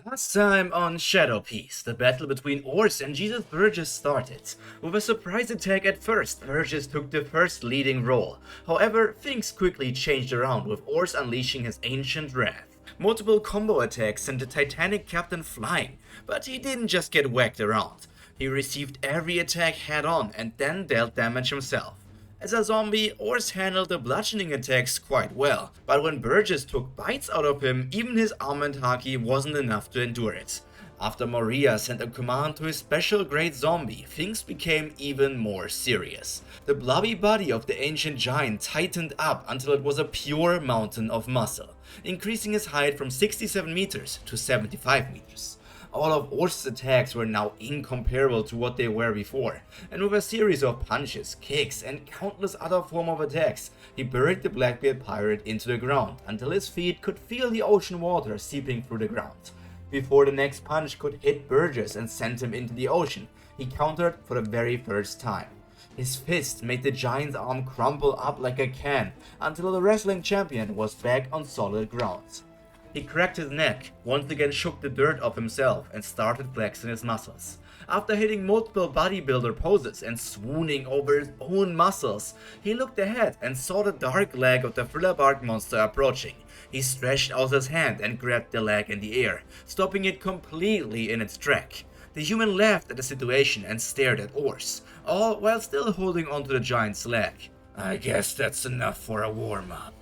Last time on Shadow Piece, the battle between Ors and Jesus Burgess started. With a surprise attack at first, Burgess took the first leading role. However, things quickly changed around with Ors unleashing his ancient wrath. Multiple combo attacks sent the Titanic captain flying, but he didn't just get whacked around. He received every attack head on and then dealt damage himself. As a zombie, Ors handled the bludgeoning attacks quite well, but when Burgess took bites out of him, even his armored haki wasn't enough to endure it. After Moria sent a command to his special great zombie, things became even more serious. The blobby body of the ancient giant tightened up until it was a pure mountain of muscle, increasing his height from 67 meters to 75 meters. All of Ors's attacks were now incomparable to what they were before, and with a series of punches, kicks, and countless other forms of attacks, he buried the Blackbeard pirate into the ground until his feet could feel the ocean water seeping through the ground. Before the next punch could hit Burgess and send him into the ocean, he countered for the very first time. His fist made the giant's arm crumple up like a can until the wrestling champion was back on solid ground. He cracked his neck, once again shook the dirt off himself, and started flexing his muscles. After hitting multiple bodybuilder poses and swooning over his own muscles, he looked ahead and saw the dark leg of the thriller-bark monster approaching. He stretched out his hand and grabbed the leg in the air, stopping it completely in its track. The human laughed at the situation and stared at Ors, all while still holding onto the giant's leg. "I guess that's enough for a warm-up.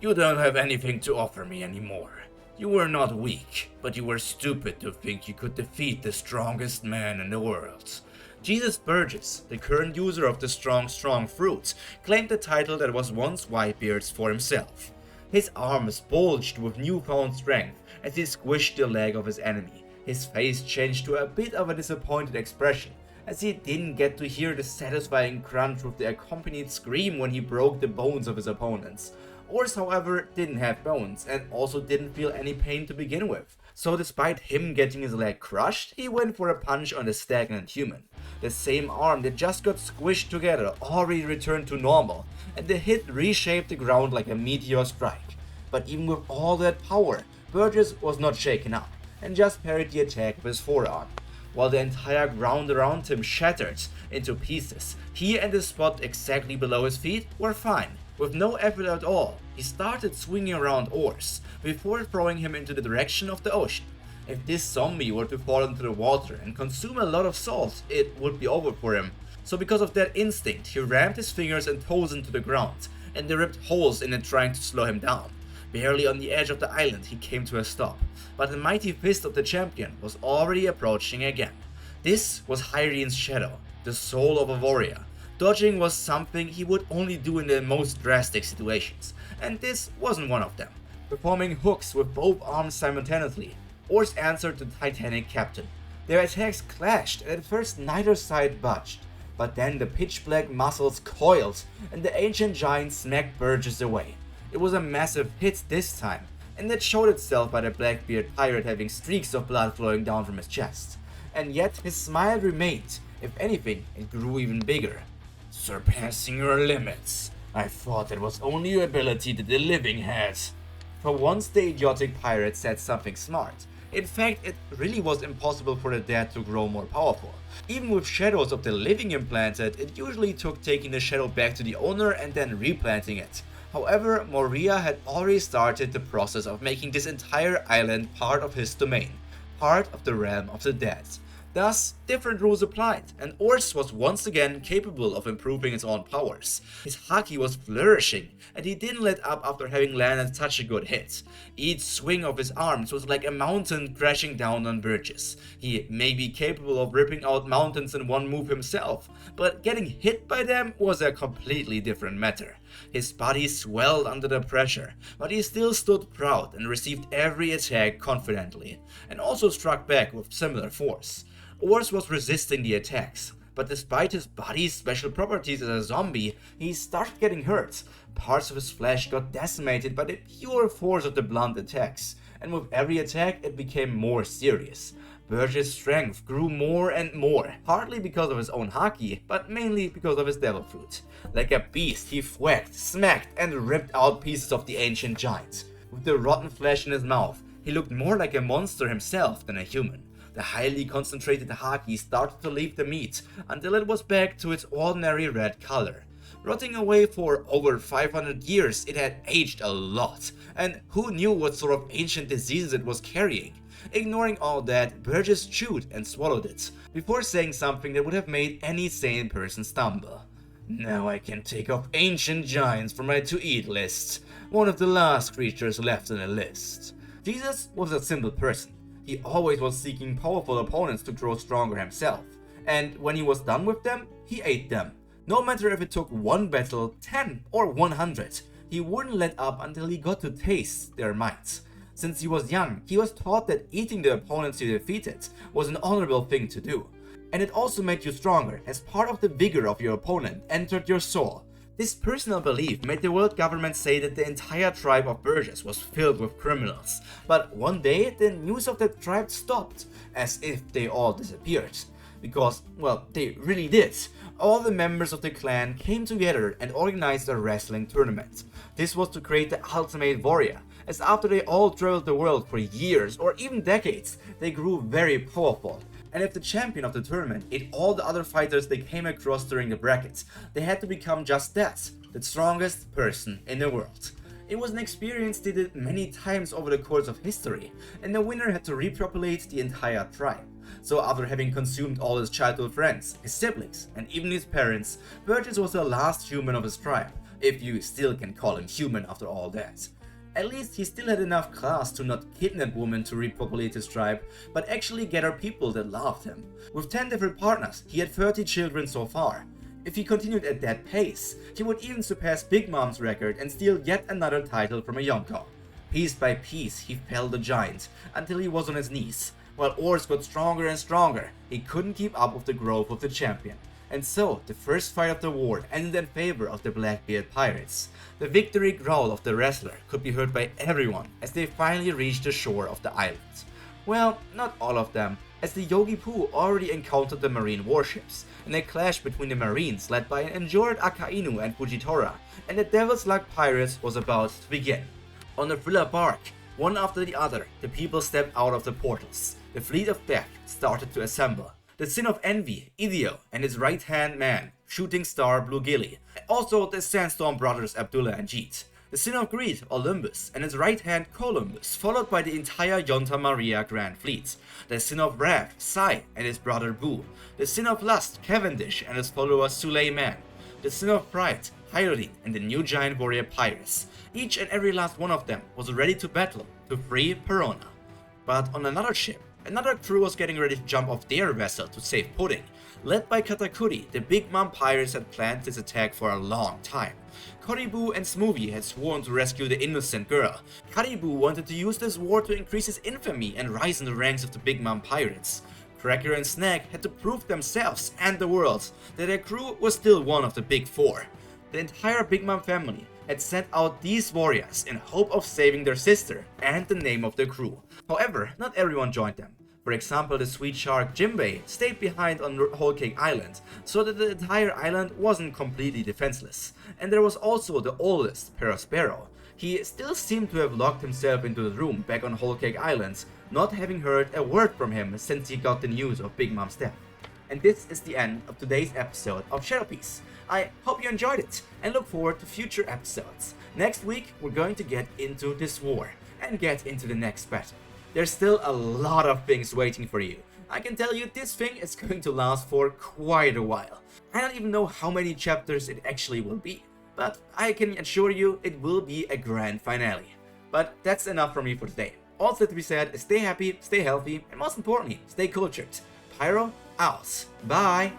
You don't have anything to offer me anymore. You were not weak, but you were stupid to think you could defeat the strongest man in the world." Jesus Burgess, the current user of the strong fruit, claimed the title that was once Whitebeard's for himself. His arms bulged with newfound strength as he squished the leg of his enemy. His face changed to a bit of a disappointed expression, as he didn't get to hear the satisfying crunch with the accompanied scream when he broke the bones of his opponents. Ors, however, didn't have bones and also didn't feel any pain to begin with. So despite him getting his leg crushed, he went for a punch on the stagnant human. The same arm that just got squished together already returned to normal, and the hit reshaped the ground like a meteor strike. But even with all that power, Burgess was not shaken up, and just parried the attack with his forearm. While the entire ground around him shattered into pieces, he and the spot exactly below his feet were fine. With no effort at all, he started swinging around Ors, before throwing him into the direction of the ocean. If this zombie were to fall into the water and consume a lot of salt, it would be over for him. So because of that instinct, he rammed his fingers and toes into the ground, and they ripped holes in it trying to slow him down. Barely on the edge of the island, he came to a stop, but the mighty fist of the champion was already approaching again. This was Hyrian's shadow, the soul of a warrior. Dodging was something he would only do in the most drastic situations, and this wasn't one of them. Performing hooks with both arms simultaneously, Ors answered the Titanic captain. Their attacks clashed, and at first neither side budged, but then the pitch-black muscles coiled, and the ancient giant smacked Burgess away. It was a massive hit this time, and that showed itself by the Blackbeard pirate having streaks of blood flowing down from his chest. And yet his smile remained. If anything, it grew even bigger. "Surpassing your limits. I thought that was only your ability that the living had." For once the idiotic pirate said something smart. In fact, it really was impossible for the dead to grow more powerful. Even with shadows of the living implanted, it usually took taking the shadow back to the owner and then replanting it. However, Moria had already started the process of making this entire island part of his domain, part of the realm of the dead. Thus, different rules applied, and Ors was once again capable of improving its own powers. His haki was flourishing, and he didn't let up after having landed such a good hit. Each swing of his arms was like a mountain crashing down on Burgess. He may be capable of ripping out mountains in one move himself, but getting hit by them was a completely different matter. His body swelled under the pressure, but he still stood proud and received every attack confidently, and also struck back with similar force. Ors was resisting the attacks, but despite his body's special properties as a zombie, he started getting hurt. Parts of his flesh got decimated by the pure force of the blunt attacks, and with every attack it became more serious. Burgess' strength grew more and more, partly because of his own haki, but mainly because of his devil fruit. Like a beast, he thwacked, smacked, and ripped out pieces of the ancient giant. With the rotten flesh in his mouth, He looked more like a monster himself than a human. The highly concentrated haki started to leave the meat until it was back to its ordinary red color. Rotting away for over 500 years, it had aged a lot, and who knew what sort of ancient diseases it was carrying? Ignoring all that, Burgess chewed and swallowed it, before saying something that would have made any sane person stumble. Now I can take off ancient giants from my to-eat list, one of the last creatures left on the list. Jesus was a simple person. He always was seeking powerful opponents to grow stronger himself, and when he was done with them, he ate them. No matter if it took one battle, 10 or 100, he wouldn't let up until he got to taste their might. Since he was young, he was taught that eating the opponents he defeated was an honorable thing to do. And it also made you stronger, as part of the vigor of your opponent entered your soul. This personal belief made the world government say that the entire tribe of Burgess was filled with criminals. But one day, the news of that tribe stopped, as if they all disappeared. Because, well, they really did. All the members of the clan came together and organized a wrestling tournament. This was to create the ultimate warrior, as after they all traveled the world for years or even decades, they grew very powerful. And if the champion of the tournament ate all the other fighters they came across during the brackets, they had to become just that, the strongest person in the world. It was an experience they did many times over the course of history, and the winner had to repopulate the entire tribe. So after having consumed all his childhood friends, his siblings, and even his parents, Burgess was the last human of his tribe, if you still can call him human after all that. At least he still had enough class to not kidnap women to repopulate his tribe, but actually gather people that loved him. With 10 different partners, he had 30 children so far. If he continued at that pace, he would even surpass Big Mom's record and steal yet another title from a Yonko. Piece by piece, he felled the giant, until he was on his knees. While Ors got stronger and stronger, he couldn't keep up with the growth of the champion. And so, the first fight of the war ended in favor of the Blackbeard Pirates. The victory growl of the wrestler could be heard by everyone as they finally reached the shore of the island. Well, not all of them, as the Yogi Poo already encountered the marine warships, and a clash between the marines led by an injured Akainu and Fujitora, and the Devil's Luck Pirates was about to begin. On the thriller bark, one after the other, the people stepped out of the portals. The fleet of death started to assemble. The Sin of Envy, Idio, and his right-hand man, Shooting Star Bluegilly. Also the Sandstorm brothers Abdullah and Jeet. The Sin of Greed, Olympus, and his right-hand Columbus, followed by the entire Yonta Maria Grand Fleet. The Sin of Wrath, Sai, and his brother Boo. The Sin of Lust, Cavendish, and his follower Suleiman. The Sin of Pride, Hyodin, and the new giant warrior Pyrus. Each and every last one of them was ready to battle to free Perona. But on another ship, another crew was getting ready to jump off their vessel to save Pudding. Led by Katakuri, the Big Mom Pirates had planned this attack for a long time. Koribu and Smoothie had sworn to rescue the innocent girl. Karibu wanted to use this war to increase his infamy and rise in the ranks of the Big Mom Pirates. Cracker and Snack had to prove themselves and the world that their crew was still one of the Big Four. The entire Big Mom family had sent out these warriors in hope of saving their sister and the name of the crew. However, not everyone joined them. For example, the sweet shark Jimbei stayed behind on Whole Cake Island, so that the entire island wasn't completely defenseless. And there was also the oldest, Perospero. He still seemed to have locked himself into the room back on Whole Cake Island, not having heard a word from him since he got the news of Big Mom's death. And this is the end of today's episode of Shadow Piece. I hope you enjoyed it and look forward to future episodes. Next week we're going to get into this war and get into the next battle. There's still a lot of things waiting for you. I can tell you this thing is going to last for quite a while. I don't even know how many chapters it actually will be, but I can assure you it will be a grand finale. But that's enough from me for today. All that to be said is stay happy, stay healthy, and most importantly, stay cultured. Pyro out. Bye!